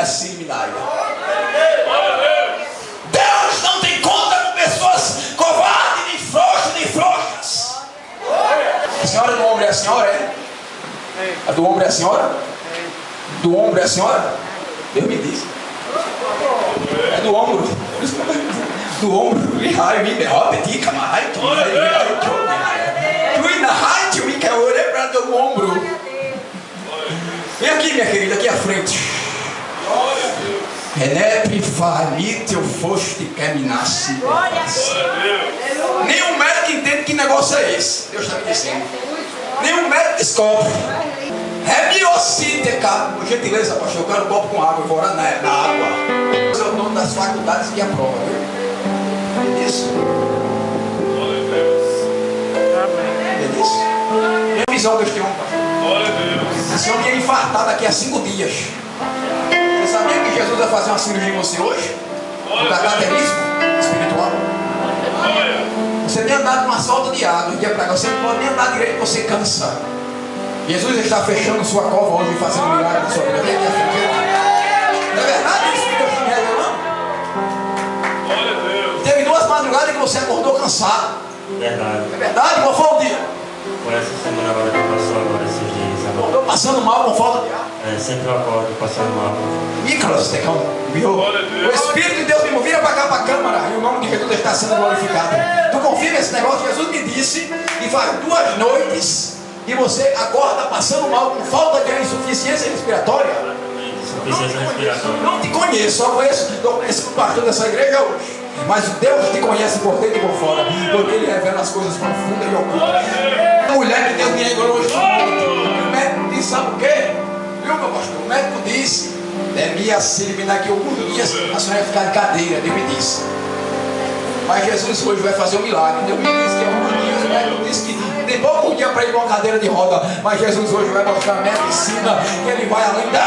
Siriminaia. Deus não tem conta com pessoas covardes, nem frouxas. A senhora do ombro é a senhora, é? A do ombro é a senhora? Do ombro é a senhora? Deus me disse. É do ombro. Do ombro. Do ombro. Vem aqui, minha querida, aqui à frente. Renepre falite eu foste caminasse. Nenhum médico entende que negócio é esse. Deus está me dizendo. Nenhum médico descobre. Rebiocíteca. Por gentileza, pastor, eu quero um copo com água. Eu vou orar na água. Esse é o dono das faculdades que aprova, viu? É isso? É isso? Tem visão deste homem, pastor. Esse homem ia infartar daqui a 5 dias. Você sabia que Jesus vai fazer uma cirurgia em você hoje? Um cateterismo espiritual. Você tem andado numa solta de água, dia pra cá, você não pode nem andar direito, você cansa. Jesus está fechando sua cova hoje e fazendo um milagre na sua vida. Não é verdade isso que Deus está me revelando? Teve 2 madrugadas que você acordou cansado. Verdade. É verdade? Qual foi o dia? Foi essa semana agora que passou agora esses dias. Acordou passando mal com falta de ar. Sempre eu acordo passando mal. Nicolas, o Espírito de Deus me vira para cá, para a câmara, e o nome de Jesus está sendo glorificado. Tu confia nesse negócio? Jesus me disse, e faz 2 noites, e você acorda passando mal com falta de ar, insuficiência respiratória. Insuficiência respiratória. Não te conheço, só conheço o pastor dessa igreja hoje. Mas Deus te conhece por dentro e por fora, porque Ele revela as coisas profundas e ocultas. A mulher que Deus me revelou hoje, o médico disse, sabe o quê? Viu, meu pastor? O médico disse, devia se eliminar aqui alguns dias, a senhora ia ficar de cadeira. Deus me disse. Mas Jesus hoje vai fazer um milagre. Deus me disse que alguns dias, o médico disse que tem pouco dia para ir com uma cadeira de roda. Mas Jesus hoje vai mostrar a medicina, e Ele vai além da